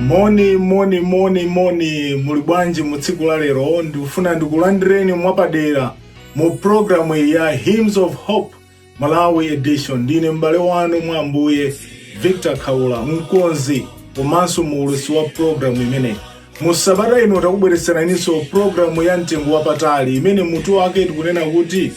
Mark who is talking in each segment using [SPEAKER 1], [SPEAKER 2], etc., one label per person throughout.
[SPEAKER 1] Moni muli bwanji mu tsiku la lero ndikufuna ndikulandireni mwapadera mu programu ya Hymns of Hope Malawi edition. Ndine m'bale wanu mwa Ambuye Victor Kaula, mkonzi komanso muulutsi wa programu imene. Mu sabata ino takubweretseraniso programu ya mtengo wapatali imene mutu wake tikunena kuti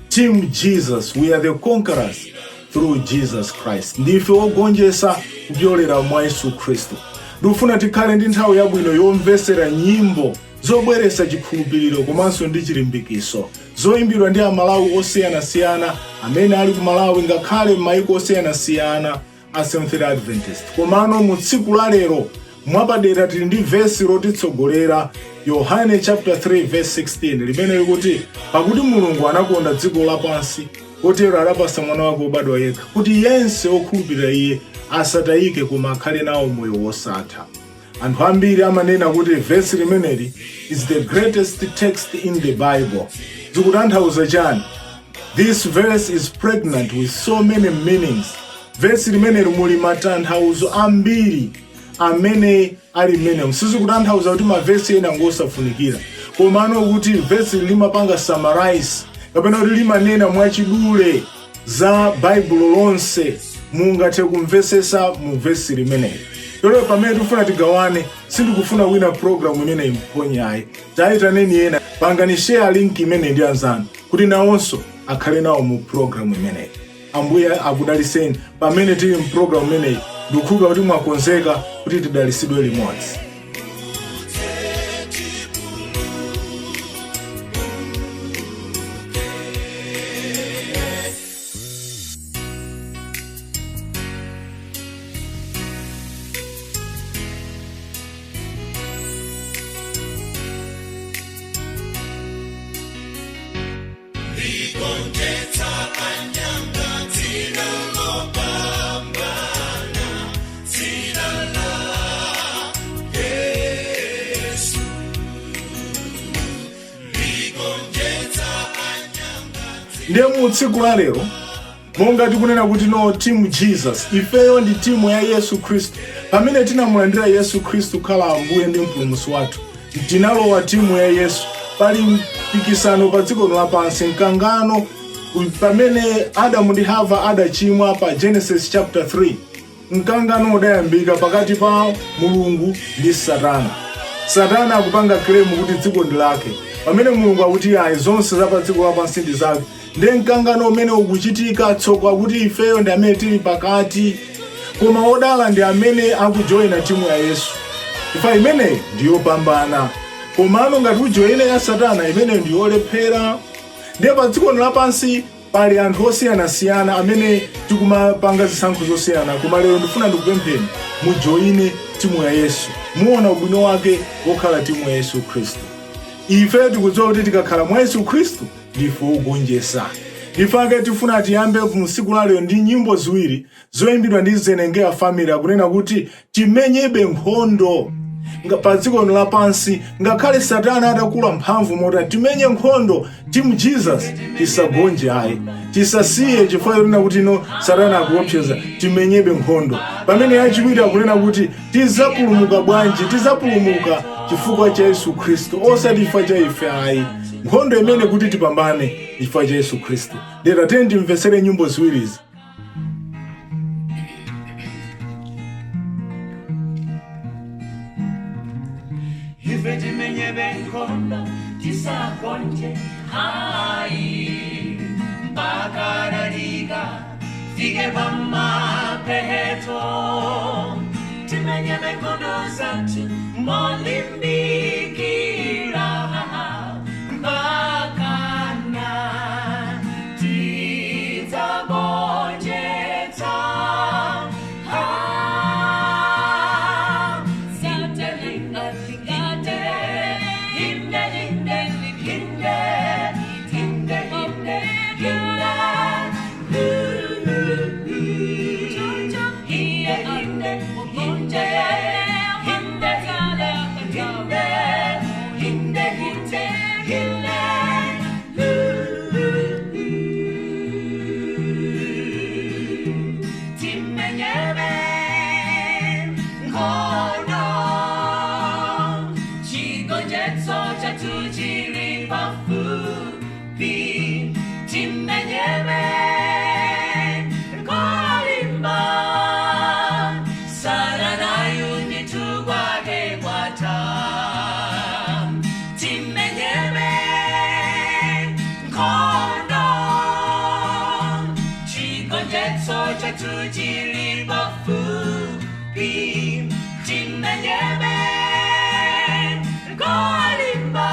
[SPEAKER 1] Team Jesus, we are the conquerors through Jesus Christ. Ndife ogonjetsa kupyolera mwa Yesu Kristu. Ndikufuna tikhale ndi nthawi yabwino yomvetsera nyimbo zobweretsa chikhulupiriro komanso ndi chilimbikitso, zoyimbidwa ndi amalawi osiyanasiyana amene ali ku Malawi ngakhale m'mayiko osiyanasiyana a Seventh-day Adventist. Komano mu tsiku la lero mwapadera tili ndi vesi lotitsogolera, Yohane chapter 3 verse 16, limene likuti pakuti Mulungu anakonda dziko lapansi kotero adapatsa mwana wake wobadwa yekha kuti yense okhulupirira iye asatayike koma akhale nawo moyo wosatha. Anthu ambiri amanena kuti vesi limeneli is the greatest text in the Bible. Zikutanthauza chani? This verse is pregnant with so many meanings. Vesi limeneli muli matanthauzo ambiri amene ali mmene. Sizikutanthauza kuti mavesi ena ngosafunikira, komano kuti vesi limapanga summarize kapena kuti limanena mwachidule za Bible lonse mungathe kumvesesa mu vesi limeneli. Lero pamene tikufuna tigawane, sindikufuna wina programu imene imphonyayi. Tayitaneni ena, pangani share link imene ndi anzanu kuti nawonso akhale nawo mu programu imeneyi. Ambuye akudaliseni pamene tili mu programu imeneyi. Ndikukhulupirira kuti mwakonzeka kuti tidalisidwe limodzi. Ndiye mu tsiku la lero monga tikunena kuti no Team Jesus, ifeyo ndi timu ya Yesu Kristu. Pamene tinamulandira Yesu Kristu khala Ambuye ndi mpulumutsi wathu, tinalowa timu ya Yesu. Pali mpikisano pa dziko lapansi, mkangano pamene Adamu ndi Hava adachimwa pa Genesis chapter 3. Mkangano udayambika pakati pa Mulungu ndi Satana. Satana akupanga claim kuti dziko ndi lake, pamene Mulungu akuti ayi zonse za pa dziko lapansi ndi zake. Ndi mkangano umene ukuchitika tsoko kuti ifeyo ndi amene tili pakati, koma odala ndi amene akujoyina timu ya Yesu. Ifa imene ndiyopambana, komano ngati ujoyina ya Satana imene ndiyolephera. Ndiye pa dziko lapansi pali anthu osiyanasiyana amene tikumapanga zisankho zosiyana, koma lero ndifuna ndikupempheni mujoyine timu ya Yesu, muona ubwino wake wokhala timu ya Yesu Kristu. Ife tikudziwa kuti tikakhala mwa Yesu Kristu ndife ogonjetsa. Ifake tifuna tiyambe mu tsiku la lero ndi nyimbo ziwiri zoyimbidwa ndi Zenengera family akunena kuti timenyebe nkhondo pa dziko lapansi. Ngakhale Satana adakula mphamvu mota timenye nkhondo, Team Jesus tisagonje ayi, tisasiye chifukwa yonena kuti no Satana akuopseza. Timenyebe nkhondo. Pamene yachiwiri akunena kuti tizapulumuka bwanji, tizapulumuka chifukwa cha Yesu Kristu osati chifukwa cha ife ayi. Nkhondo imene kuti tipambane chifukwa cha Yesu Kristu. Lero tiyeni timvetsere nyimbo ziwirizi.
[SPEAKER 2] Ife timenyebe nkhondo tisagonje hai mpaka dalika fike pamapeto. Timenyebe nkhondo zathu molimbikira mpaka na tidzagonjetsa. timenyebe kolimba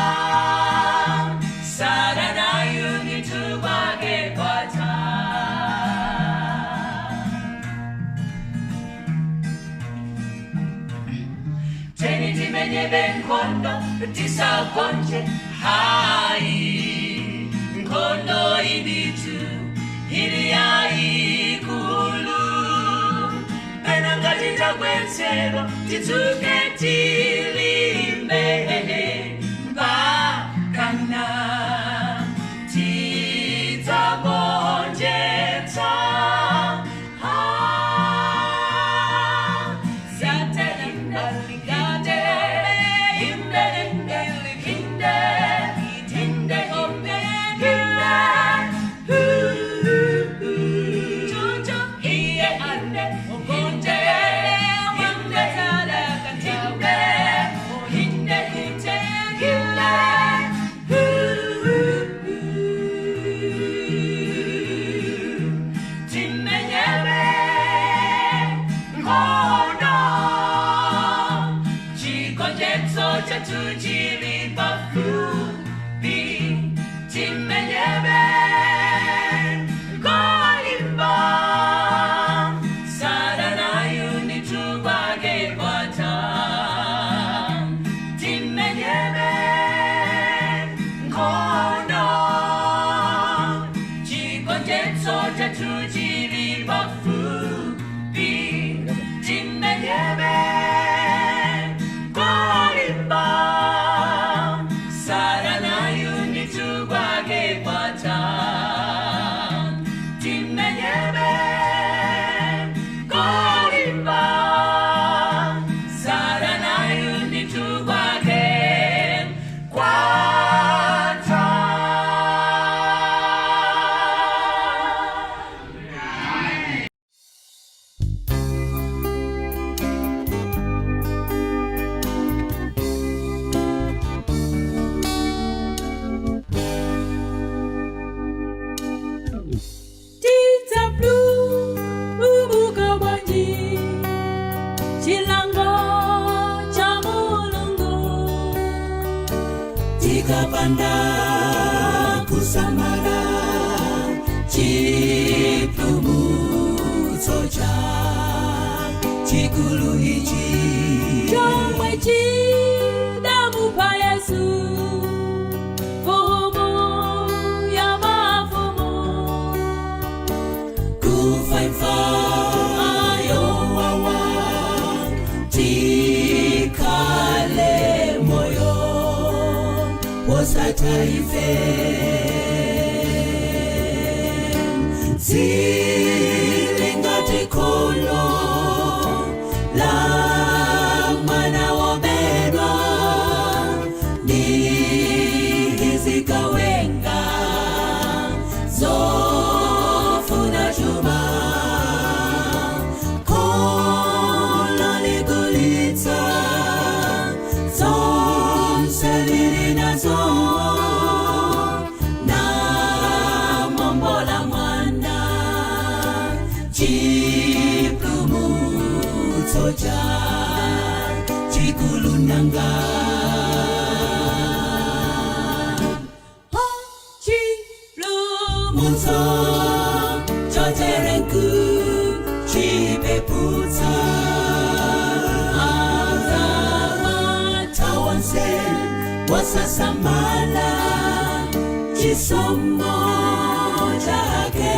[SPEAKER 2] sarana yungi tubage kwata teni timenyebe nkondo tisakonje hai nkondo ibitu hili ikulu penangati takwensero tituke tilimbe mpakana titagonjeta
[SPEAKER 3] Panda kusamara chiplumu socha chikulu ichi
[SPEAKER 4] chomwe chidamu pa Yesu fumu ya mafumu
[SPEAKER 3] kufaifa ayo wawa tikale moyo Taife zilingati kolo la mana wabedwa nizikawenga zofu na chuma kolo ligulita zomselini na zom soja chikulunanga
[SPEAKER 4] ho chiplumu
[SPEAKER 3] choterenku chipeputa tawanse wasasamala chisomo jake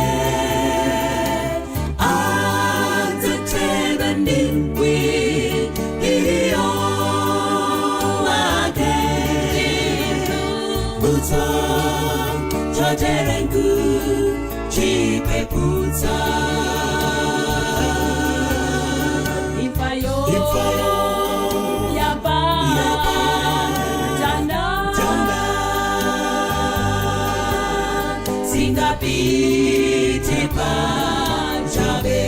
[SPEAKER 3] choterenku chipeputa
[SPEAKER 4] ifayo yapa tanda
[SPEAKER 3] singapite panjabe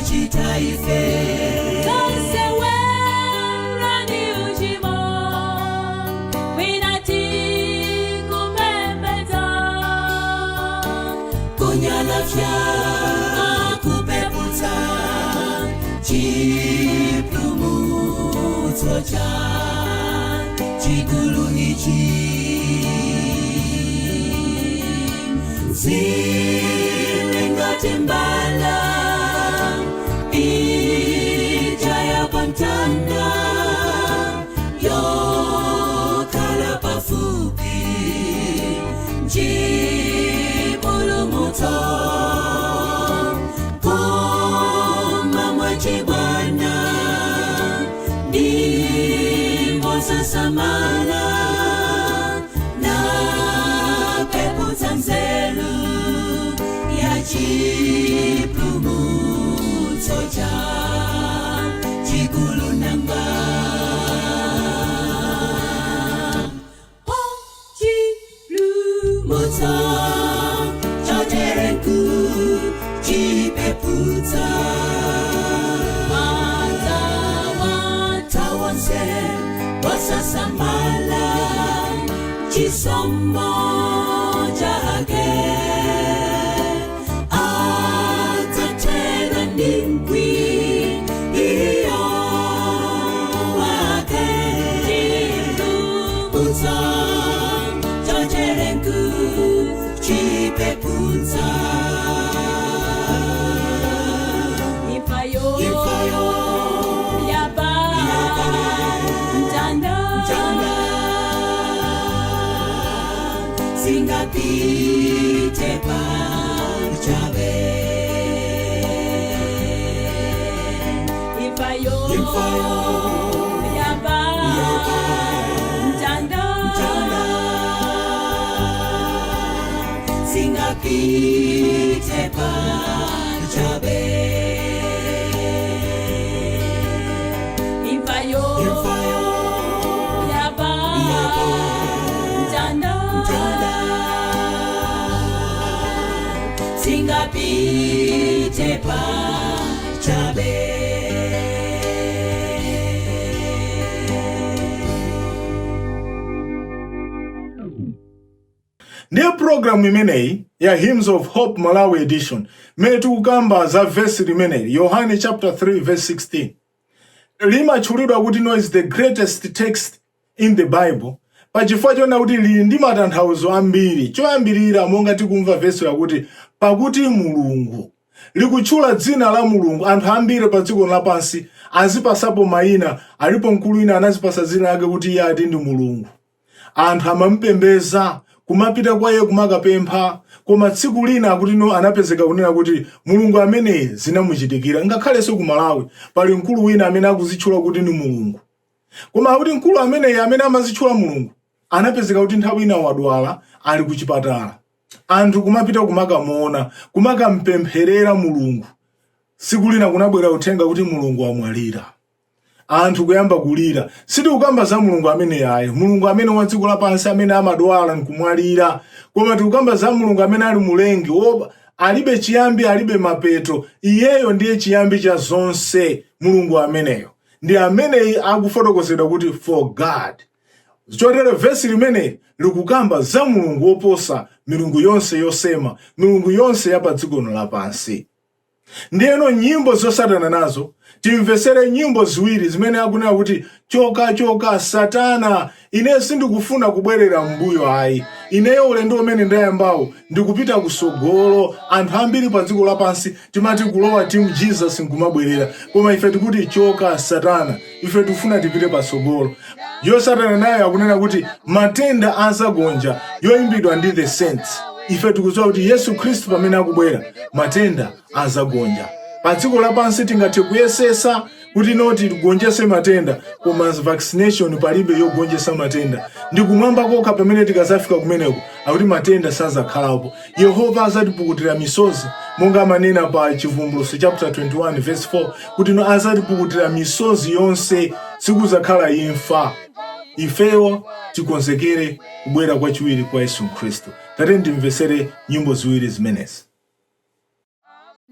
[SPEAKER 3] chitaife
[SPEAKER 4] Tosewera ni uchimo Winati kumembeza
[SPEAKER 3] kunyalafya kupeputsa chipulumutso cha chikulu ichi ziringatimbala ijaya pantanda yokhala pafupi chipulumutso koma mwachibwana ndimo sasamala na peputsa nzeru ya chipulumutso cha chikulu nanga chipulumutso choterenku chipeputsa tawanse wasasamala chisomo chake atatera ndingwi iyo wake chipeputsa choterenku chipeputsa
[SPEAKER 4] Ifayo
[SPEAKER 3] ifayo
[SPEAKER 4] Yaba Mtanda
[SPEAKER 3] singapite pachabe
[SPEAKER 4] Ifayo Yaba Mtanda
[SPEAKER 3] singapite pachabe
[SPEAKER 4] Ifayo Yaba Mtanda
[SPEAKER 3] singapite pachabe
[SPEAKER 1] Ndiye program imeneyi ya Hymns of Hope Malawi edition metu ukamba za verse limeneyi Yohane chapter 3 verse 16 limatchulidwa kuti no is the greatest text in the Bible pachifukwa chona kuti lili ndi matanthauzo ambiri choyambirira monga tikumva verse yakuti pakuti Mulungu likutchula dzina la Mulungu anthu ambiri pa dziko lapansi azipasapo mayina alipo mkulu ina anazipasa dzina lake kuti iye ati ndi Mulungu anthu amamupembeza kumapita kwa iye kumakapempha koma tsiku lina kuti no anapezeka kunena kuti Mulungu amene zinamuchitikira ngakhalenso ku Malawi pali mkulu wina amene akuzitchula kuti ndi Mulungu koma kuti mkulu amene amazitchula Mulungu anapezeka kuti nthawi ina wadwala ali ku chipatala anthu kumapita kumakamuona kumakampempherera Mulungu tsiku lina kunabwera uthenga kuti Mulungu amwalira anthu kuyamba kulira siti ukamba za Mulungu amene ayi Mulungu amene wa dziko lapansi amene amadwala nkumwalira koma tikukamba za Mulungu amene ali mulengi alibe chiyambi alibe mapeto iyeyo ndiye chiyambi cha zonse Mulungu ameneyo ndi amene akufotokozedwa kuti for God chotere verse limene likukamba za Mulungu woposa milungu yonse yosema milungu yonse ya pa dziko lapansi ndiyeno nyimbo zosatana nazo timvesere nyimbo ziwiri zimene akunena kuti choka choka Satana ine sindikufuna kubwerera mbuyo ayi ineyo ulendo umene ndayambawo ndikupita kusogolo anthu ambiri pa dziko lapansi timati kulowa team Jesus nkumabwerera koma ife tikuti choka Satana ife tufuna tipite pasogolo yo Satana naye akunena kuti matenda azagonja yoimbidwa ndi the saints ife tikudziwa kuti Yesu Kristu pamene akubwera matenda azagonja pa dziko lapansi tingathe kuyesesa kuti noti tigonjese matenda koma vaccination palibe yogonjesa matenda ndikumwamba kokha pamene tikazafika kumeneko akuti matenda sazakhalapo Yehova azatipukutira misozi monga manena pa Chivumbulutso chapter 21 verse 4 kuti no azatipukutira misozi yonse sikuzakhala imfa ifeyo tikonzekere kubwera kwachiwiri kwa Yesu Kristu tate ndimvesere nyimbo ziwiri zimenezi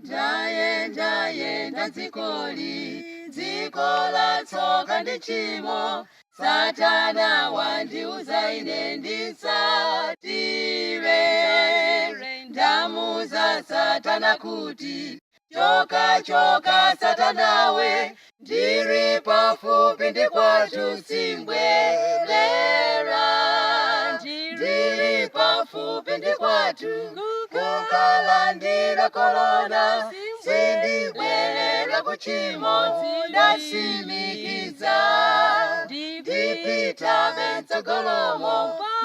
[SPEAKER 4] Giant
[SPEAKER 5] ndayenda dzikoli, dziko latsoka ndi tchimo. Satana wandiuza ine nditsatire, ndamuza Satana kuti choka choka Satanawe, ndiri pafupi ndi kwathu simbwerera, ndiri pafupi ndi kwathu kukhala ndilokolona, sindibwerera kuchimo ndasimikiza, ndipita betsogolomo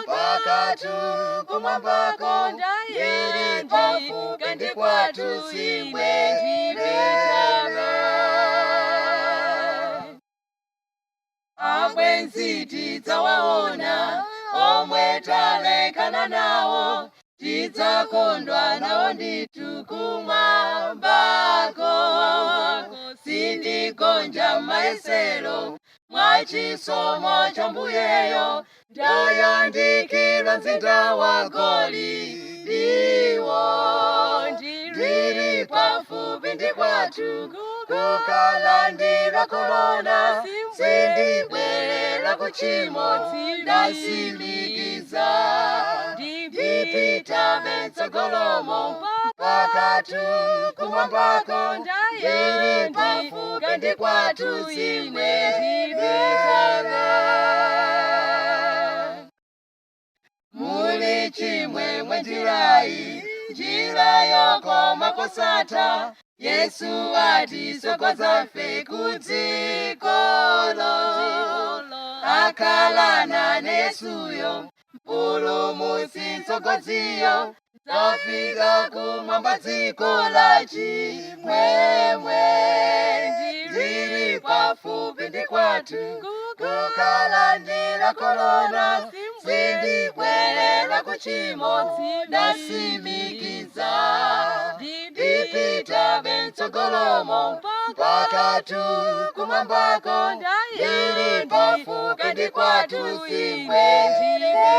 [SPEAKER 5] pakatu kumwambako, ndiri pafupi ndi kwathu simbwerera. Abwenzi tidzawaona omwe talekana nawo, tidzakondwa nawo ndithu kumwambako. Sindigonja mayesero mwachisomo cha Mbuyeyo, ndayandikira mzinda wa Golidiwo, ndiri pafupi ndi kwathu kukhala ndilokolona, sindibwerera kuchimo ndasimikiza, ndipita betsogolomo pakatu kumwambako, ndiri pafupi ndi kwathu simbwerera. Muli chimwemwe njirayi, njira yokoma kusatha, Yesu atisogoza fe kudzikolo, akhala nane Yesuyo mpulumutsi mtsogodziyo, tafika kumwamba dziko la chimwemwe, ndiri pafupi ndi kwathu kukhala ndilokolona, sindibwerera kuchimo ndasimikiza, ndipita betsogolomo pakatu kumwambako, ndiri pafupi ndi kwathu simbwerera.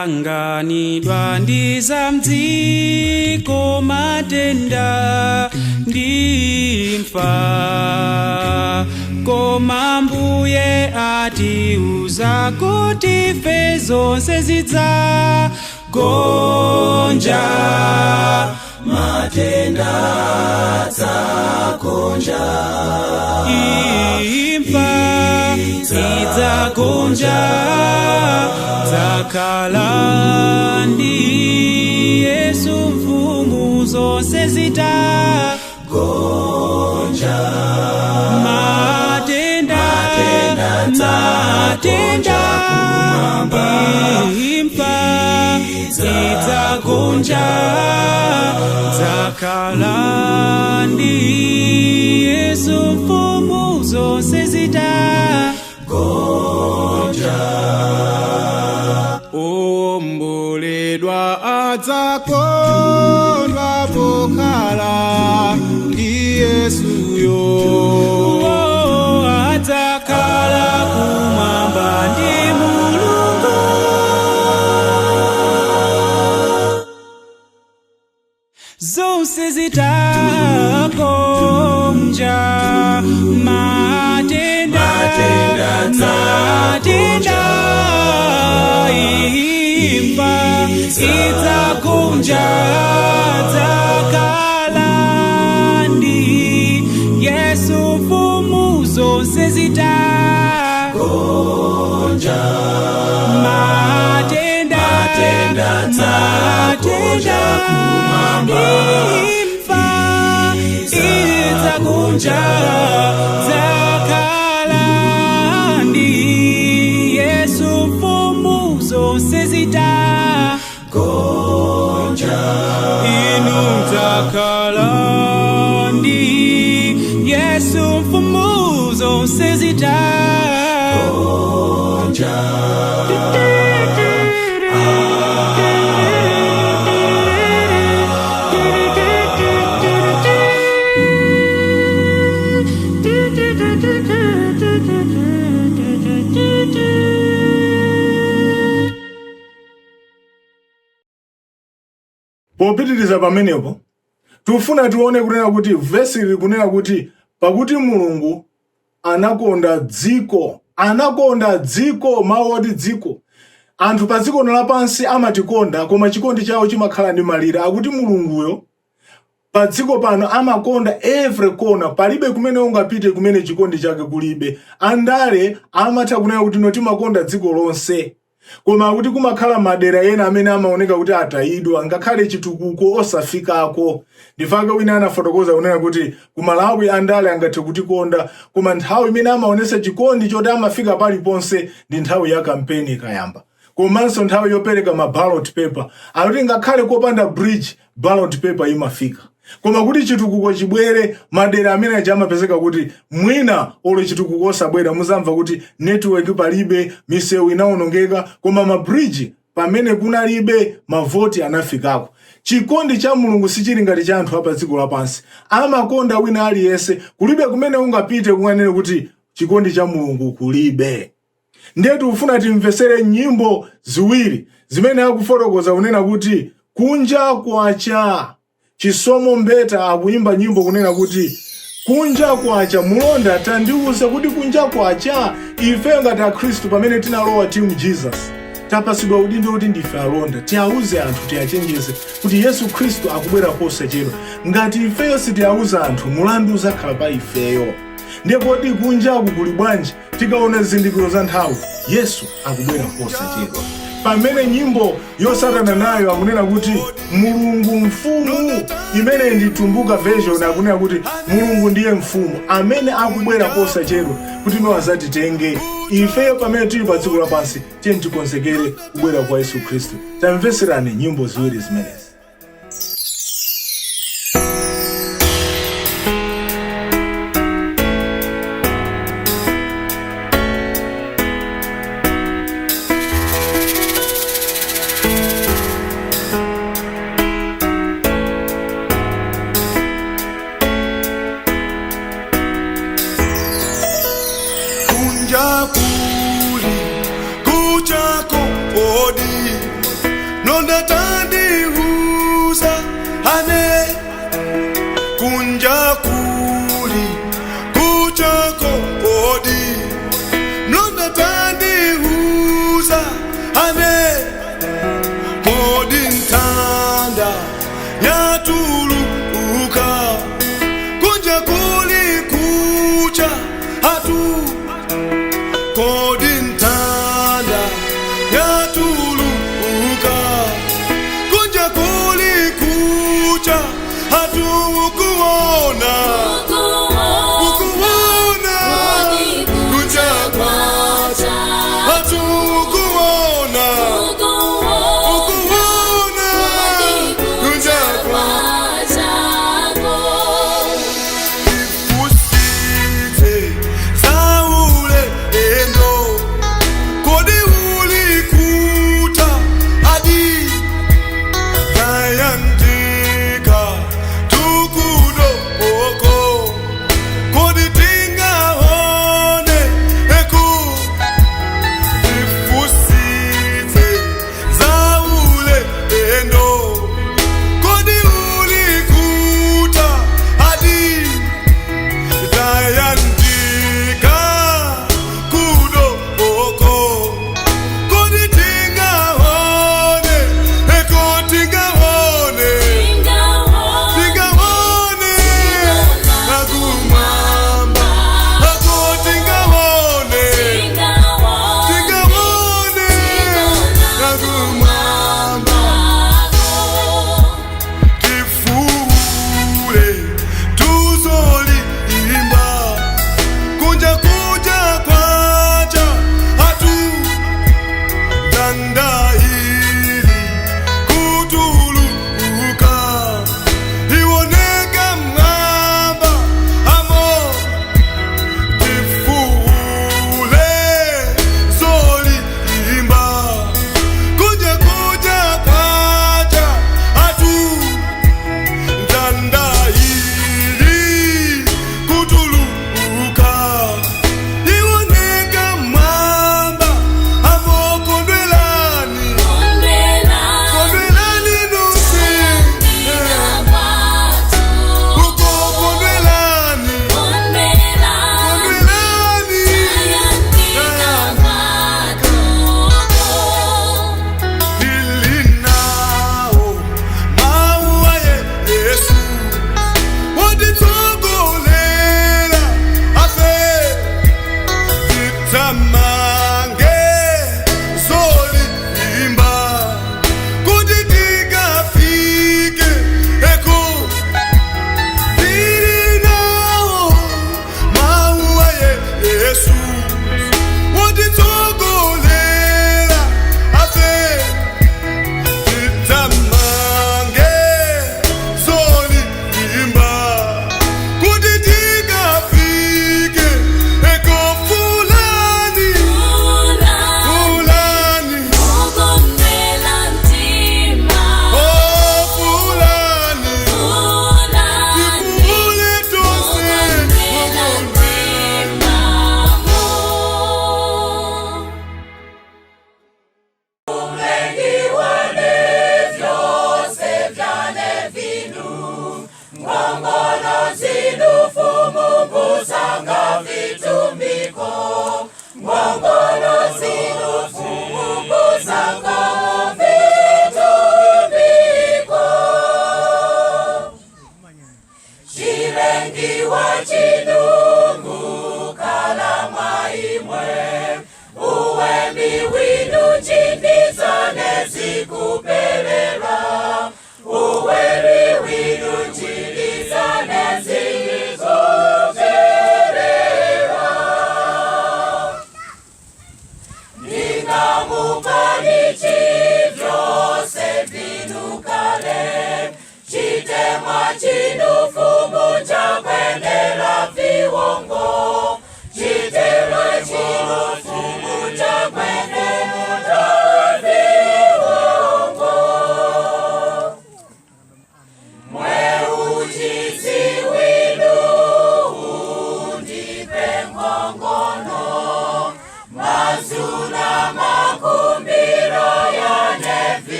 [SPEAKER 6] Tatanganidwa ndiza mdziko, matenda ndimfa, koma Mbuye atiuza kuti fe zonse zidzagonja, matenda dzagonja, imfa idzagonja, dzakhala ndi Yesu mfumu zonse zidzagonja, matenda imfa idzagonja, dzakhala ndi Yesu mfumu zonse zidzagonja. Omboledwa adzakondwa pokhala ndi Yesuyo, adzakhala kumwamba ndi Mulungu. Zonse zidzagonja, matenda imfa idzagonja, dzakhala ndi Yesu mfumu zonse zidzagonja, matenda imfa idzagonja, dzakhala ndi Yesu mfumu zonse zidzagonja, inu dzakhala ndi Yesu mfumu zonse zidzagonja.
[SPEAKER 1] Popitiriza pamenepo tufuna tione kunena kuti verse ili kunena kuti pakuti Mulungu anakonda dziko, mawu oti dziko. Anthu pa dziko lapansi amatikonda koma chikondi chawo chimakhala ndi malire. Akuti Mulunguyo pa dziko pano amakonda every corner, palibe kumene ungapite kumene chikondi chake kulibe. Andale amatha kunena kuti no timakonda dziko lonse, koma kuti kumakhala madera ena amene amaoneka kuti atayidwa, ngakhale chitukuko osafikako. Ndifake wina anafotokoza kunena kuti kumalawi andale angathe kutikonda, koma nthawi imene amaonesa chikondi choti amafika paliponse ndi nthawi ya kampeni ikayamba. Komanso nthawi yopereka ma ballot paper, akuti ngakhale kopanda bridge ballot paper imafika. Koma kuti chitukuko chibwere, madera amene aja amapezeka kuti mwina olo chitukuko osabwera, muzamva kuti network palibe, misewu inaonongeka, koma ma bridge pamene kunalibe mavoti anafikako. Chikondi cha Mulungu sichili ngati cha anthu apa dziko lapansi. Amakonda wina aliyense, kulibe kumene ungapite kunganene kuti chikondi cha Mulungu kulibe. Ndiye ufuna timvesere nyimbo ziwiri zimene akufotokoza kunena kuti kunja kwacha. Chisomo Mbeta akuimba nyimbo kunena kuti kunja kwacha. Mulonda tandiuze kuti kunja kwacha. Ife ngati akhristu pamene tinalowa team Jesus tapasidwa udindo kuti ndife alonda, tiauze anthu, tiachenjeze kuti Yesu Kristu akubwera posachedwa. Ngati ifeyo sitiauza anthu, mulandu uzakhala pa ifeyo. Ndiye kodi kunja kuli bwanji? Tikaona zizindikiro za nthawi, Yesu akubwera posachedwa. Pamene nyimbo yosatana nayo akunena kuti Mulungu mfumu, imene nditumbuka version akunena kuti Mulungu ndiye mfumu amene akubwera posachedwa kuti azatitenge ifeyo pamene tili pa dziko lapansi. Tiye tikonzekere kubwera kwa Yesu Kristu. Tamveserani nyimbo ziwiri zimenezi.
[SPEAKER 6] Nonda tandiuza ane kunja kuli kuchako odi. Nonda tandiuza ane modi ntanda yatuluka kunja kuli kucha hatu kodi ntanda yatuluka kunja kuli kucha hatukuona kunja kwacha hatukuona kunja kwacha ifusite saule endo kodi ulikuta adi kayandika tukudo oko kodi tinga hone eku ifusite zaule endo kodi ulikuta adi kayandika kudo oko kodi tinga hone eko tinga hone nakumamba ako tinga hone nakumamba tifule tuzoli imba kunja kwacha hatu danda hili kutuluka iwoneka mngamba amo tifule zoli imba kunja kwacha hatu danda hili kutuluka iwoneka mngamba amo kondwelani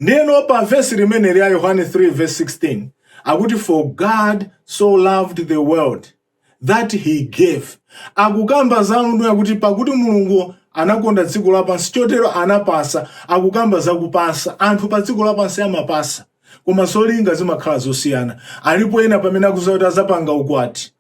[SPEAKER 1] Neno pa verse limene lya Yohane 3 verse 16 akuti for God so loved the world that he gave. Akukamba za mundu yakuti pakuti Mulungu anakonda dziko lapansi chotero anapasa. Akukamba za kupasa. Anthu pa dziko lapansi amapasa koma zolinga zimakhala zosiyana. Alipo ena pamene akuti azapanga ukwati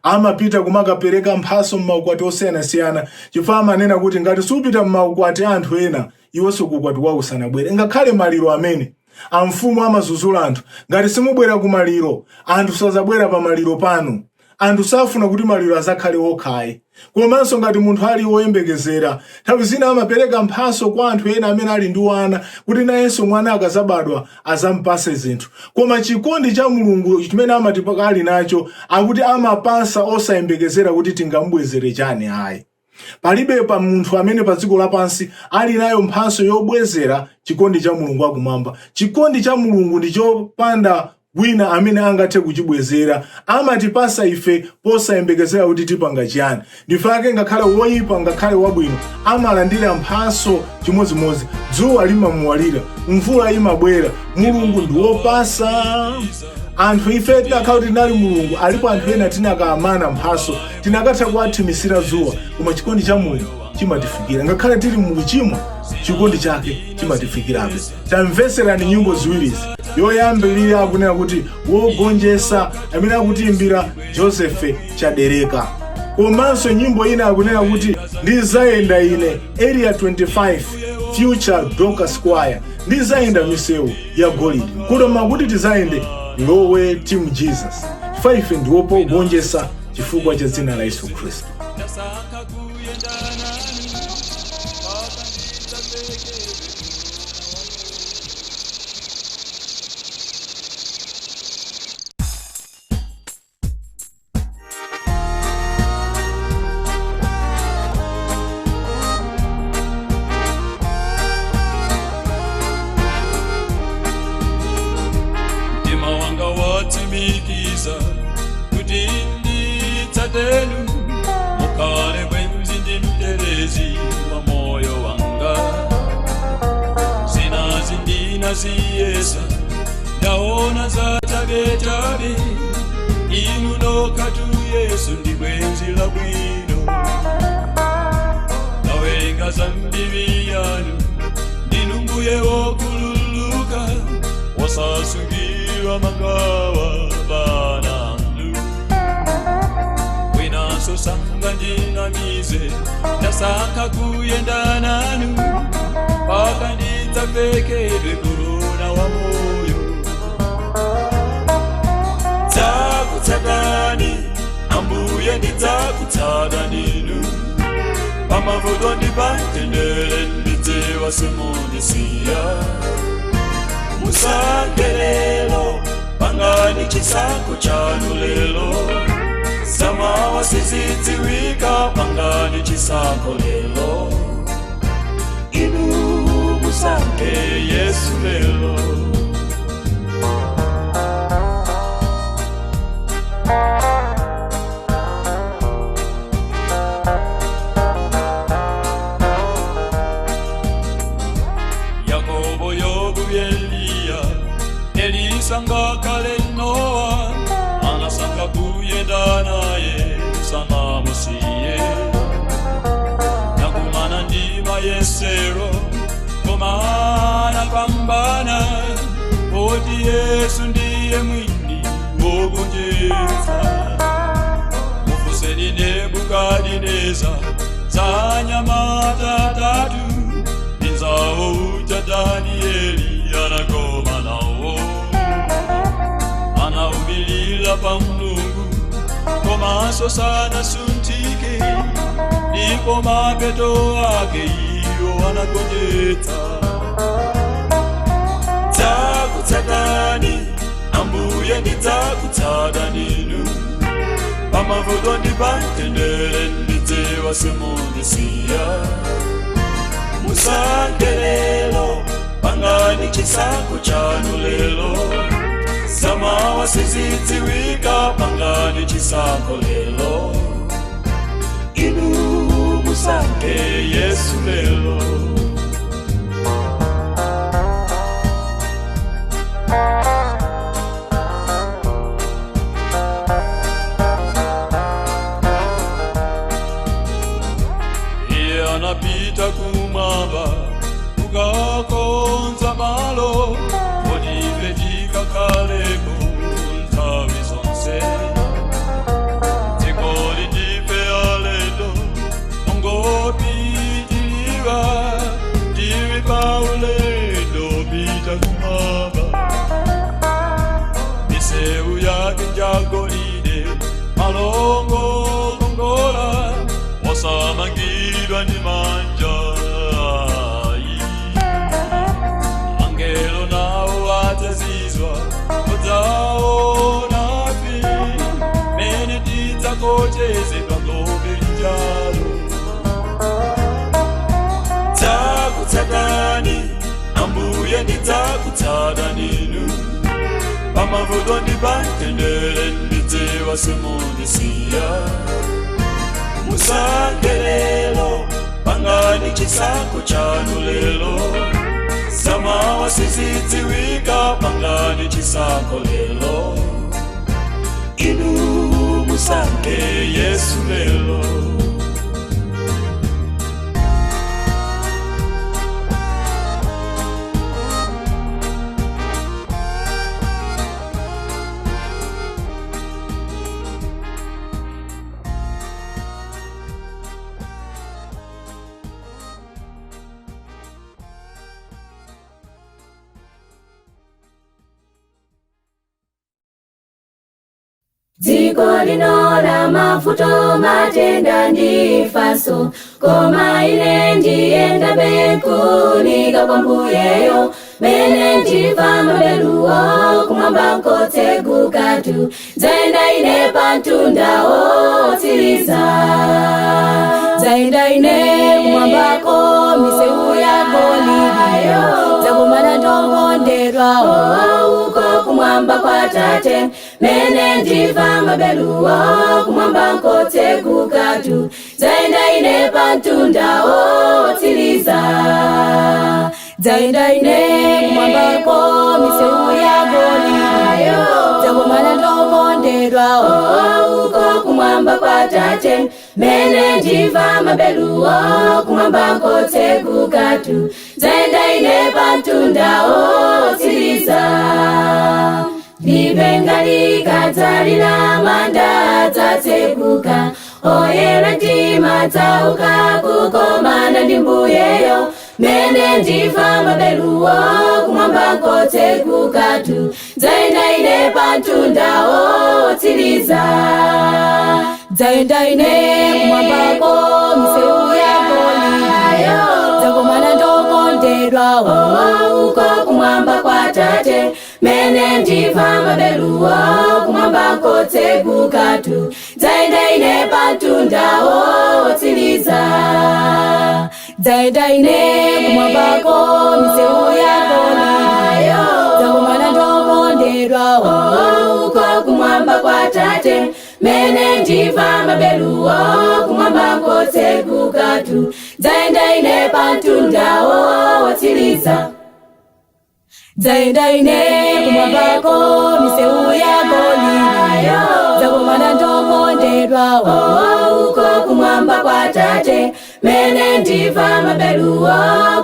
[SPEAKER 1] amapita kumakapereka mphaso m'maukwati osiyanasiyana chifukwa amanena kuti ngati supita m'maukwati anthu ena iwonso kukwati kwawo kusanabwere. Ngakhale maliro amene amfumu amazuzula anthu ngati simubwera ku maliro anthu sazabwera pa maliro pano. Anthu safuna kuti maliro azakhale okhayi. Komanso ngati munthu ali woyembekezera nthawi zina amapereka mphaso kwa anthu ena amene ali ndi wana kuti nayenso mwana akazabadwa azampase zinthu. Koma chikondi cha Mulungu chimene amatipaka ali nacho akuti amapasa osayembekezera kuti tingamubwezere chani ayi. Palibe pa munthu amene pa dziko lapansi ali nayo mphaso yobwezera chikondi cha Mulungu akumwamba. Chikondi cha Mulungu ndi chopanda wina amene angathe kuchibwezera. Amatipasa ife posayembekezera kuti tipanga chiyani. Ndifake ngakhale woyipa ngakhale wabwino amalandira mphaso chimodzimodzi. Dzuwa limamuwalira, mvula imabwera. Mulungu ndi wopasa. Anthu ife tinakhala kuti tinali Mulungu alipo anthu ena tinakaamana mphaso tinakatha kuwathimisira dzuwa koma chikondi cha Mulungu chimatifikira. Ngakhale tili mukuchimwa chikondi chake chimatifikirabe. Tamveserani nyimbo ziwirizi. Yoyambirira akunena kuti wogonjesa amene akutiimbira Joseph Chadereka. Komanso nyimbo ina akunena kuti ndizayenda ine area 25 future Dorcas Choir ndizayenda misewu ya golide. Kudoma kuti tizayende lowe team Jesus. Ife ndiwopo ugonjesa chifukwa cha dzina la Yesu Kristo.
[SPEAKER 7] Watimikiza kuti nditsatenu mukale bwenzi ndi mterezi wa moyo wanga. Zinazi ndinaziyesa ndaona zatabetabe inu nokatu Yesu ndi bwenzi la bwino. Nawenga zambibi yanu ndinumbuye wokululuka wasasungira mangawa banandu. Winaso sanga ndinamize ndasaka kuyenda nanu paka nditsapekedwe korona wa moyo. Dzakutsatani ambuye ndidzakutsata ninu pamavuto ndipatendere ndidzewa simundisiya. Musange lelo pangani chisankho chanu lelo samawa sizidziwika pangani chisankho lelo. Inu musange Yesu lelo. elisanga kale Noa anasanga kuyenda naye sana musiye nakumana ndima yesero komana pambana oti Yesu ndiye mwini wogonjetsa mufuseni Nebukadineza zanyamata tatu ninzawo uja Danieli anagoma nawo anaumilila pa Mulungu komanso sana suntike ndipo mapeto ake iyo anagonjetsa takutsatani ambuye ndidzakutsata ninu pamavuto ndipantendere ndidzewa simundisiya musankhe lelo pangani chisankho chanu lelo zamawa sizidziwika pangani chisankho lelo inu musankhe Yesu lelo anapita kumwamba kukakonza malo odive tikakaleko nthawi zonse dzikoli ndife alendo ongopitiliwa tili paulendo pita kumwamba misewu yake njagolide malongolongola wasamangidwa ndi manja angelo nawo atazizwa kodzaonapi mene tidzakochezedwa ngobe njalo dzakutsatani ambuye ndidzakutsata ninu pamavuto ndipantendere ndidzewa simundisiya musankhe lelo pangani chisankho chanu lelo zamawa sizidziwika pangani chisankho lelo inu musankhe Yesu lelo
[SPEAKER 4] Dziko lino la mavuto matenda ndifaso koma ine ndiyenda bekunika kwa mbuyeyo mene ndiva mabeluwo kumwamba kotsegukatu zaenda ine pantundawo tsiliza zaenda ine kumwambako misewu ya golide zakumana ndongonderwawo uko kumwamba kwa Tate mene ndiva mabeluwo kumwamba kotsegukatu zaenda ine pantundawo tsiliza zaenda ine kumwambako misewu ya golide zakumana ndongonderwawo uko kumwamba kwa Tate mene ndiva mabeluwo kumwamba kotsegukatu zaenda ine pantundawo tsiliza lipengalika dzalila manda dzatsekuka oyera ndima dzauka kukomana ndi mbuyeyo mene ndiva mabeluwo kumwamba kotsegukatu zaenda ine pantundawo tsiliza zaenda ine kumwambako misewu ya golide zakumana ndongonderwawo uko kumwamba kwa Tate mene ndiva mabeluwo kumwamba kotsegukatu zaenda ine pantundawo tsiliza zaenda ine kumwambako misewu ya golide zakumana ndongonderwawo uko kumwamba kwa Tate mene ndiva mabeluwo kumwamba kotsegukatu zaenda ine pantundawo tsiliza Zaenda ine kumwambako miseu ya Galilaya, zakumana ndokondedwa uko kumwamba kwa Tate, mene ndiva mabeluwo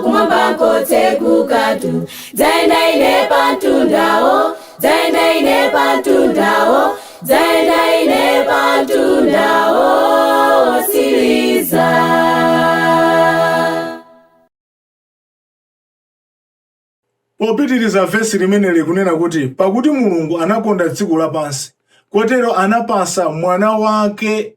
[SPEAKER 4] kumwambako tsegukatu. Zaenda ine pantundao, zaenda ine pantundao, zaenda ine pantundao siliza.
[SPEAKER 1] Popitiriza vesi limene likunena kuti pakuti Mulungu anakonda dziko lapansi kotero anapasa mwana wake,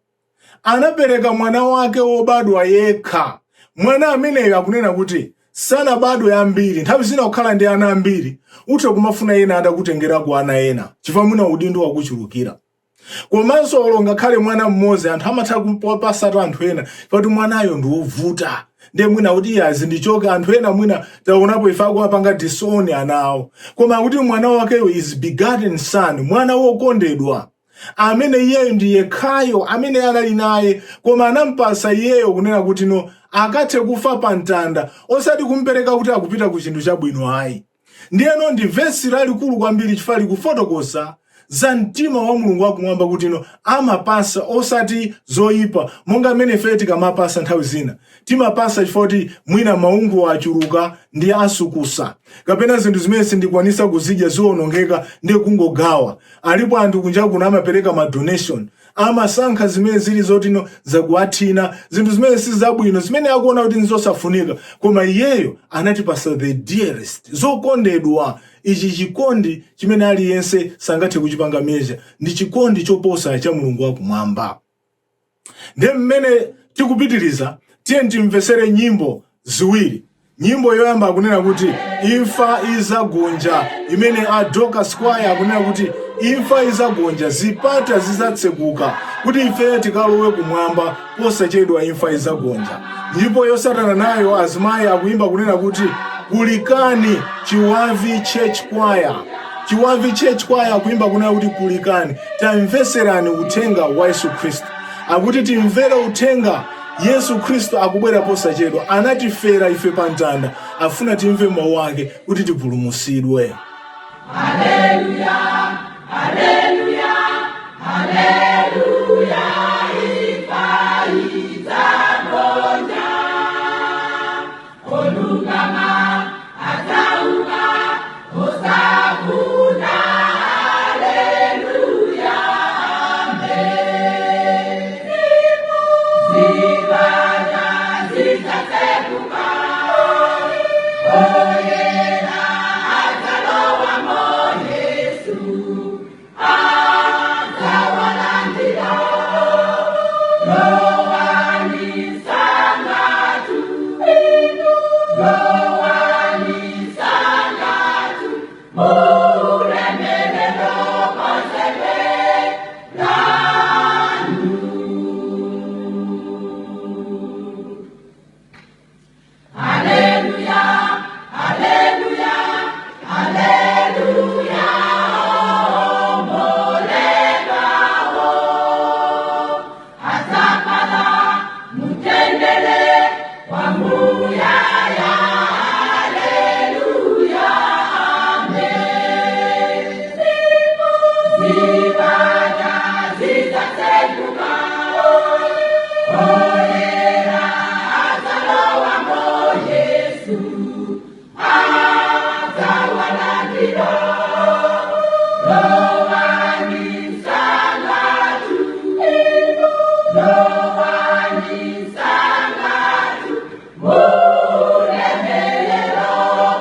[SPEAKER 1] anapereka mwana wake wobadwa yekha. Mwana ameneyo akunena kuti sanabadwe ambiri, nthawi zina kukhala ndi ana ambiri uthe kumafuna ena atakutengerako ana ena chifukwa mwina udindo wakuchulukira. Komanso olonga khale mwana mmodzi anthu amatha kupasa anthu ena poti mwanayo ndi wovuta. Ndiye mwina kuti yazi ndichoke anthu ena mwina taonapo ifako apanga disoni anawo. Koma kuti mwana wakeyo is begotten son, mwana wokondedwa. Amene iyeyo ndiye khayo amene anali naye, koma anampasa iyeyo kunena kuti no akathe kufa pa mtanda osati kumpereka kuti akupita ku chinthu chabwino ayi. Ndiyeno ndi vesi lalikulu kwambiri chifukwa likufotokoza za mtima wa Mulungu wakumwamba kuti no amapasa osati zoyipa monga amene ife tikamapasa nthawi zina timapasa chifukwa kuti mwina maungu achuluka ndi asukusa kapena zinthu zimene sindikwanisa kuzidya ziwonongeka ndi kungogawa. Alipo anthu kunja kuno amapereka ma donation, amasankha zimene zili zoti no zakuathina zinthu zimene sizabwino zimene akuona kuti nzosafunika, koma iyeyo anatipasa the dearest, zokondedwa. Ichi chikondi chimene aliyense sangathe kuchipanga measure, ndi chikondi choposa cha Mulungu wakumwamba. Ndiye mmene tikupitiriza tiye timvesere nyimbo ziwiri. Nyimbo yoyamba akunena kuti imfa izagonja, imene a Dorcas Choir akunena kuti imfa izagonja, zipata zizatsekuka kuti ife tikalowe kumwamba posachedwa imfa izagonja. Nyimbo yosatana nayo azimayi akuimba kunena kuti kulikani Chiwavi Church Choir. Chiwavi Church Choir akuimba kunena kuti kulikani, tamveserani uthenga wa Yesu Kristo. Akuti timvere uthenga, Yesu Kristo akubwera posachedwa, anatifera ife pa mtanda, afuna timve mawu ake kuti tipulumutsidwe.
[SPEAKER 4] Haleluya, haleluya, haleluya, imfa izagonja, olungama atauka osakuna, haleluya, amen. Zibana zitatsekuka, oyera atalowa mo Yesu, atawalandira, lowani sangatu, lowani sangatu, mulemelelo konsepe lanu. Haleluya, haleluya, haleluya, omolelao, asapala mutendele wamuyaya, haleluya, amen. Zibata zitatsekuka, oyera atalowa mo Yesu, atawalandira, lowani sangatu, lowani sangatu, mulemelelo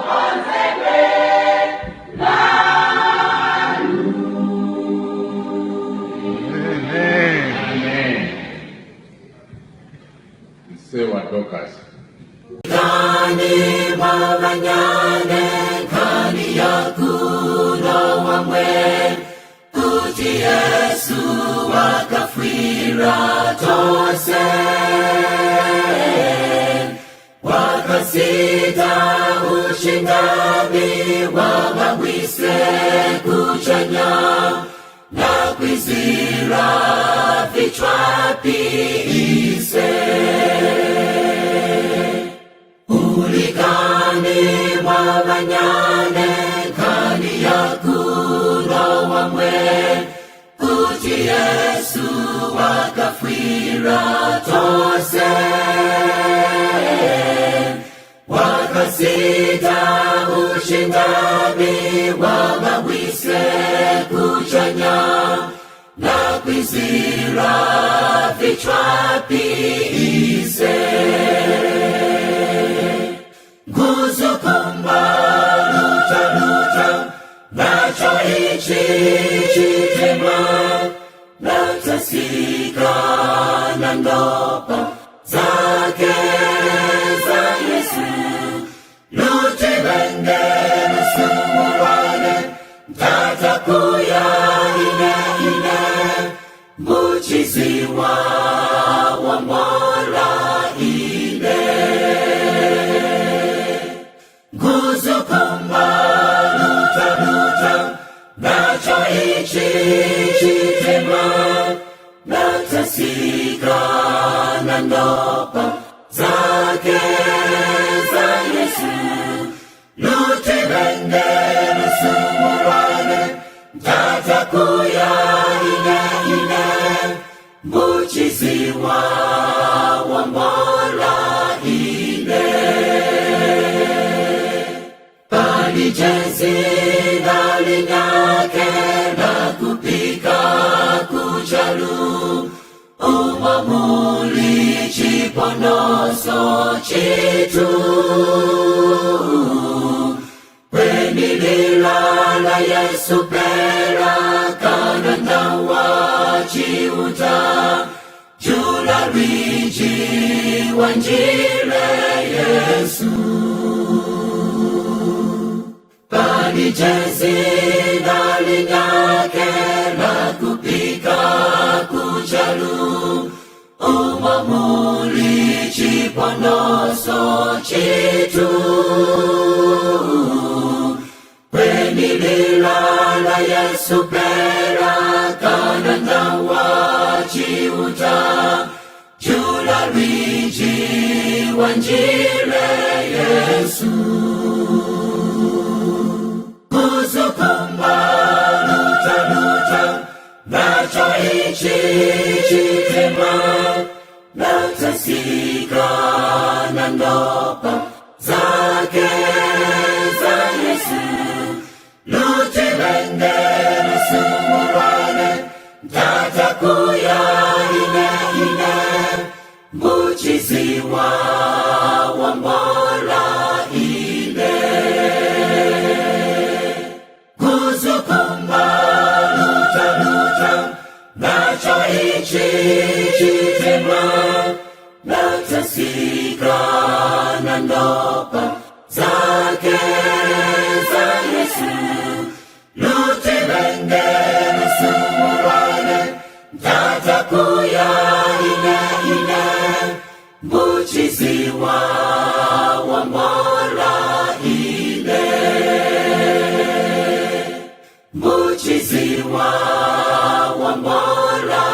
[SPEAKER 4] konsepe lanu.
[SPEAKER 8] Sewa Dorcas.
[SPEAKER 3] Kani mawanyane kani yakuno wamwe kuti Yesu wakafira tose, wakasita ushindani wababwise kuchanya na kwizira vichwa piise. Ulikani mwabanyane Yesu wakafwira tose, wakasita ushingami wabawise kuchanya na kwizira vichwa piise. Nguzukumba luta nacho ichi chitema, natasika na ndopa zake za Yesu. Lutibenge nusumuwane, tatakuya ine muchiziwa wa mola ine. Nguzukumba luta nacho ichi chitema, natasika na ndopa zake za Yesu. Lutibenge nusumuwane, tatakuya ine muchiziwa wa mola ine. Palijezi nalinyake na kupika kuchalu, umamuli chiponoso chitu. Kweni lilala Yesu pera kananda wachiuta, jula riji wanjile Yesu. Palijezi nalinyake na kupika kuchalu, umamuli chiponoso chitu. Kweni lilala Yesu pera kananda wachiuta, jula riji wanjile Yesu. Nguzukumba luta nacho ichi chitema, natasika na ndopa zake za Yesu. Lutibenge nusumuwane, tatakuya ine muchiziwa wa mola ine. Nguzukumba luta nacho ichi chitema, natasika na ndopa zake za Yesu. Lutibenge nusumuwane, tatakuya ine muchiziwa wa mola ine. Muchiziwa wa mola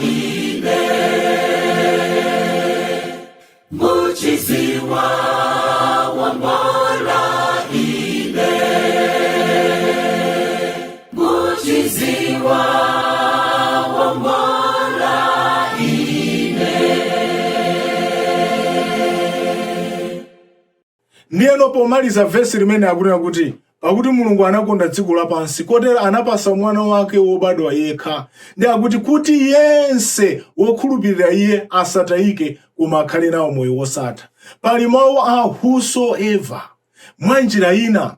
[SPEAKER 3] ine. Muchiziwa wa mola ine. Muchiziwa wa mola ine.
[SPEAKER 1] Ndiyeno pomaliza vesi limene akunena kuti pakuti Mulungu anakonda dziko lapansi kotero anapasa mwana wake wobadwa yekha, ndi akuti kuti yense wokhulupirira iye asatayike koma akhale nawo moyo wosatha. Pali mawu a whosoever. Mwa njira ina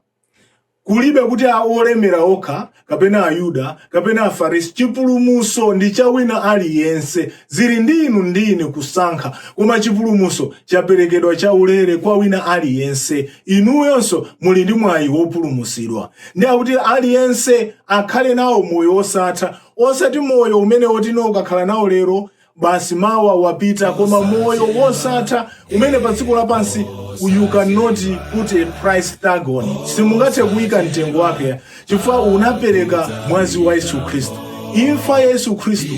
[SPEAKER 1] kulibe kuti olemera okha kapena Ayuda kapena Afarisi. Chipulumuso ndi cha wina aliyense, zili ndi inu ndi ine kusankha, koma chipulumuso chaperekedwa chaulere kwa wina aliyense. Inuyonso muli ndi mwayi wopulumusidwa. Ndi akuti aliyense akhale nawo moyo wosatha, osati moyo umene otino ukakhala nawo lero basi mawa wapita, koma moyo wosatha umene pa dziko lapansi you cannot put a price tag on it. Simungathe kuyika mtengo wake chifukwa unapereka mwazi wa Yesu Kristu. Imfa ya Yesu Kristu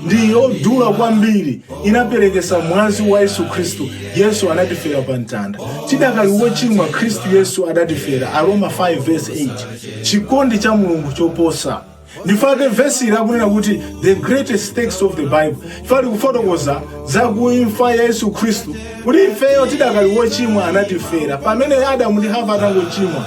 [SPEAKER 1] ndiyo dula kwambiri, inaperekesa mwazi wa Yesu Kristu. Yesu anatifera pa mtanda. Tidakali wochimwa Kristu Yesu adatifera. Aroma 5 verse 8. Chikondi cha Mulungu choposa Ndifake verse ila kunena kuti the greatest text of the Bible. Ifali kufotokoza za kuimfa ya Yesu Kristu. Kuti ifeyo tidakali wochimwa anatifera. Pamene Adamu ndi Hava atangochimwa,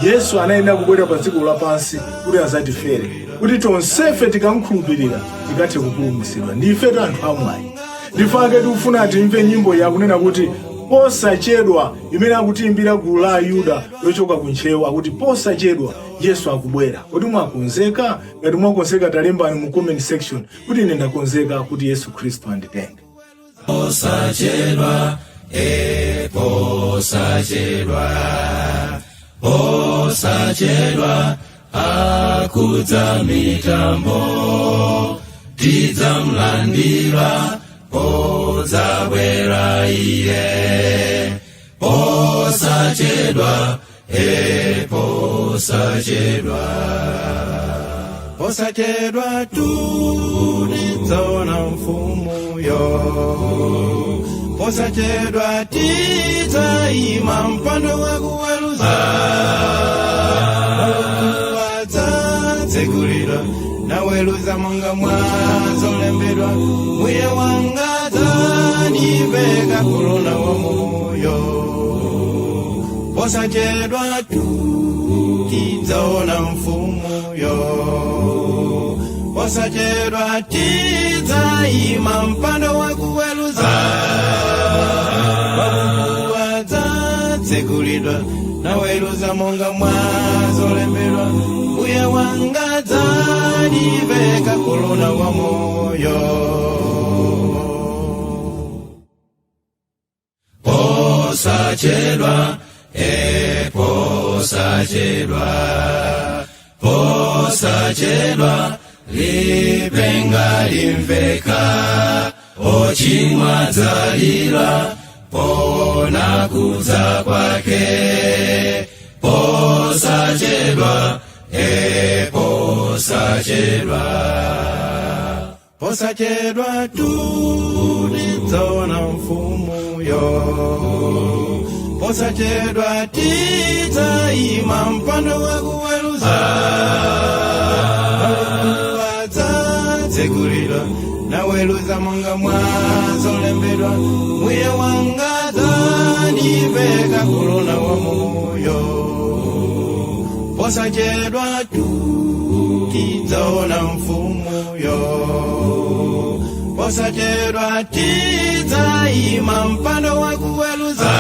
[SPEAKER 1] Yesu anaenda kubwera pa dziko lapansi kuti azatifere. Kuti tonsefe tikamkhulupirira tikathe kupulumutsidwa. Ndife anthu amwayi. Ndifake tikufuna timve nyimbo yakunena kuti posachedwa imene akutiimbira gulu la Ayuda lochoka kuntchewu akuti posachedwa Yesu akubwera. Kuti mwakonzeka? Ngati mwakonzeka talembani mu comment section kuti ine ndakonzeka kuti Yesu Kristu anditenge.
[SPEAKER 3] Posachedwa, posachedwa, posachedwa, akudza mitambo, tidzamlandira, podzabwera iye. Posachedwa, posachedwa, posachedwa tidzaona mfumu yo. Posachedwa tidzayima mpando wakuweruza, adzatsekulidwa naweruza monga mwazolembedwa. Mbuye wanga adzandiveka korona wa moyo. Posachedwa tidzaona mfumu yo. Posachedwa tidzayima mpando wakuweruza, adzatsekulidwa naweruza monga mwazolembedwa. Mbuye wanga adzandiveka korona wa moyo. Posachedwa, posachedwa, posachedwa, lipenga limveka, ochimwa adzalira, pona kudza kwake. Posachedwa, posachedwa, posachedwa tidzaona mfumu yo. Posachedwa tidzayima mpando wakuweruza, adzatsekulidwa naweruza monga mwazolembedwa. Mbuye wanga adzandiveka korona wa moyo. Posachedwa tidzaona mfumu yo. Posachedwa tidzayima mpando wakuweruza,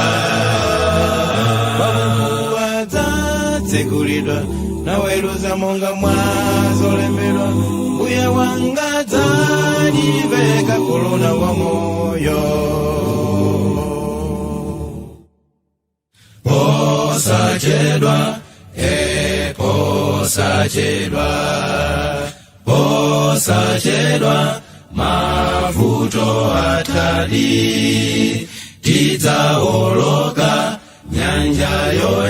[SPEAKER 3] adzatsekulidwa naweruza monga mwazolembedwa. Mbuye wanga adzandiveka korona wa moyo. Posachedwa, posachedwa, posachedwa, mavuto atali, tidzaoloka nyanja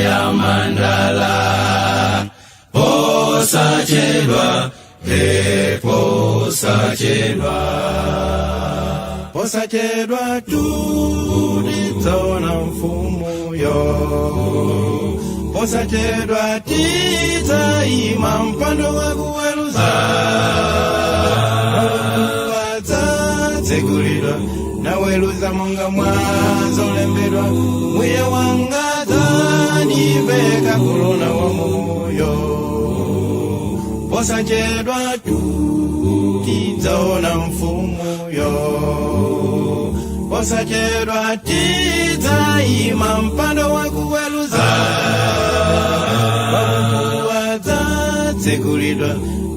[SPEAKER 3] ya mandala. Posachedwa, posachedwa, posachedwa tidzaona mfumu yo. Posachedwa tidzayima mpando wakuweruza, adzatsekulidwa naweruza monga mwazolembedwa. Mbuye wanga adzandiveka korona wa moyo. Posachedwa tidzaona mfumu yo. Posachedwa tidzayima mpando wakuweruza, adzatsekulidwa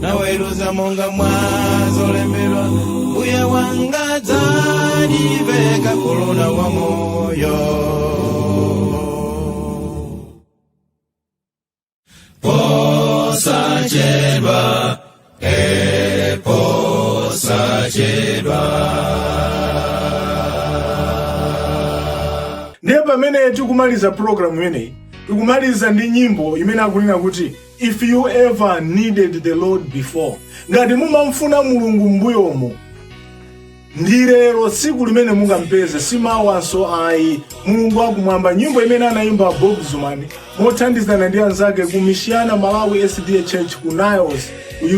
[SPEAKER 3] naweruza monga mwazolembedwa. Mbuye wanga adzandiveka korona wa moyo. Posachedwa, posachedwa.
[SPEAKER 1] Ndiye pamene tikumaliza program imeneyi, tikumaliza ndi nyimbo imene akunena kuti if you ever needed the Lord before. Ngati mumamfuna Mulungu mbuyomo, Ndirero siku limene mungampeze simawanso ayi. Mulungu wakumwamba nyimbo imene anaimba Bob Zumani mothandizana ndi anzake ku Michiana Malawi SDA Church ku Niles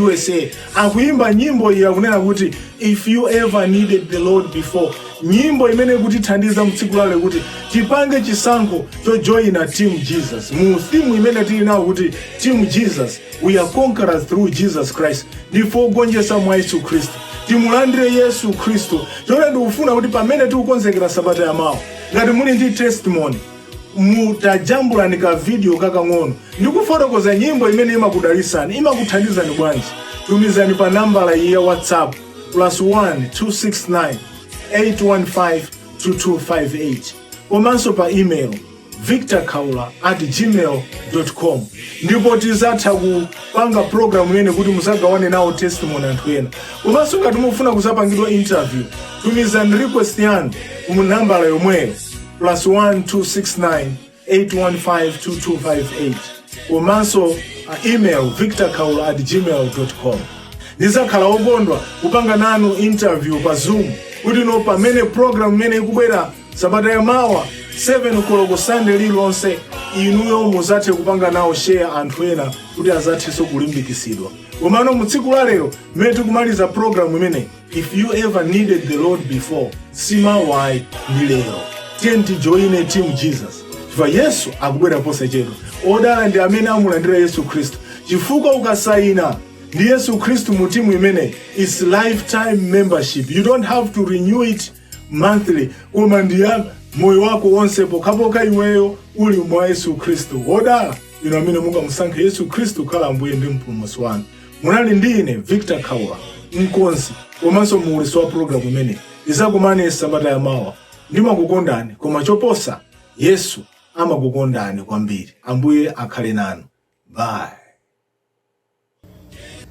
[SPEAKER 1] USA. Akuimba nyimbo iyi akunena kuti if you ever needed the Lord before. Nyimbo imene kuti thandiza mtsiku lale kuti tipange chisankho to join a Team Jesus. Mu theme imene tili nawo kuti Team Jesus, we are conquerors through Jesus Christ. Ndifo gonjesa mwa Yesu Kristo. Timulandire Yesu Kristo. Chone ndikufuna kuti pamene tikukonzekera sabata ya mawa, ngati muli ndi testimony, mutajambulani ka video kakang'ono ndikufotokoza nyimbo imene imakudalisani, imakuthandizani bwanji. Tumizani pa nambala ya WhatsApp +1 269 815 2258. Komanso pa email victorkaula@gmail.com. Ndipo tizatha kupanga program imene kuti musagawane nawo testimony anthu ena. Komanso ngati mufuna kusapangidwa interview, tumizani request yanu ku nambala yomweyo +1 269 815 2258. Komanso email victorkaula@gmail.com. Ndizakhala okondwa kupanga nanu interview pa Zoom kuti no pamene program imene ikubwera sabata ya mawa 7 o'clock Sunday lilonse inuyo muzathe kupanga nawo share anthu ena kuti azathenso kulimbikisidwa. Komano mu tsiku la lero mmene tikumaliza program imene if you ever needed the Lord before, simawayi ndi lero. Tiye tijoine Team Jesus. Chifukwa Yesu akubwera posachedwa. Odala ndi amene amulandira Yesu Kristo. Chifukwa ukasayina ndi Yesu Kristo mu timu imene is lifetime membership. You don't have to renew it monthly. Koma ndiya moyo wako wonse pokapoka iweyo uli mwa Yesu Kristo. Odala ino amene mungamusankhe Yesu Kristo khala Ambuye ndi Mpulumutsi wanu. Munali ndine Victor Kaula, mkonzi komanso muulisi wa program imene izakumane sabata ya mawa. Ndimakukondani koma choposa Yesu amakukondani kwambiri. Ambuye akhale nanu. Bye.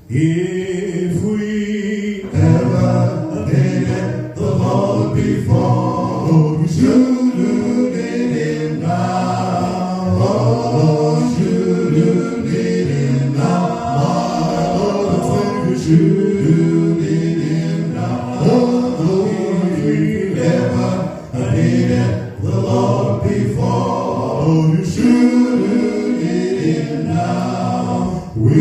[SPEAKER 6] If we ever needed the Lord before, we should need Him now. Oh, should need Him now. My Lord and Savior, should need Him now. Oh, if we ever needed the Lord before, you should need Him now. We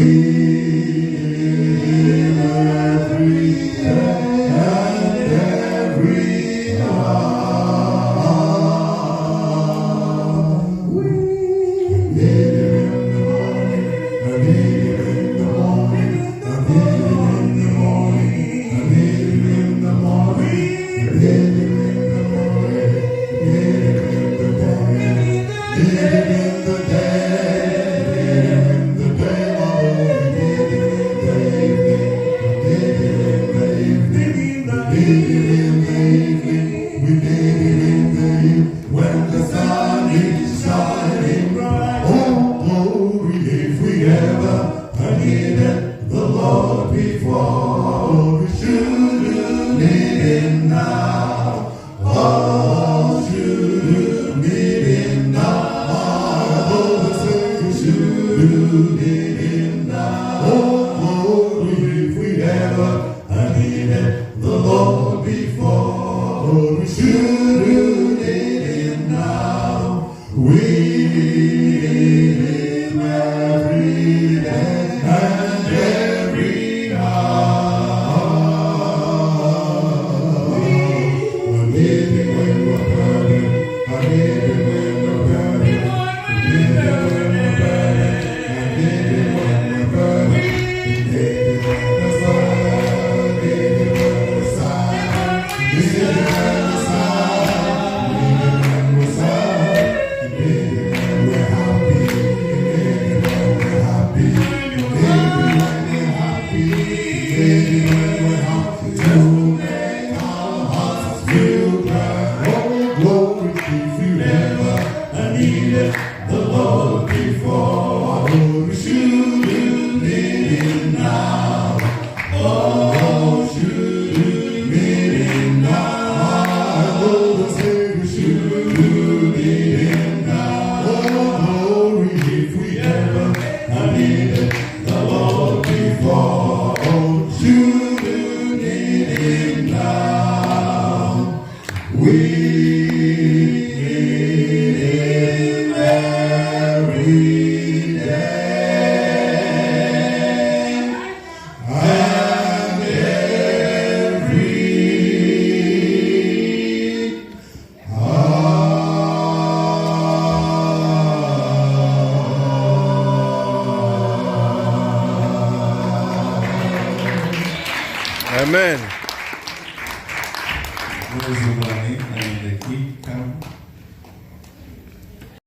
[SPEAKER 6] when the sun is shining bright. Oh, glory, if we ever needed the Lord before, we should need Him now. Oh, should need Him now. My Lord and Savior, should need Him now. Oh, glory, if we ever needed the Lord before, we should need Him now. We need Him every day and every hour. I need Him when we're burning. I need Him when we're burning. I need Him when we're burning. I need Him when we're burning.
[SPEAKER 3] Amen.
[SPEAKER 6] Those who are in and they keep come.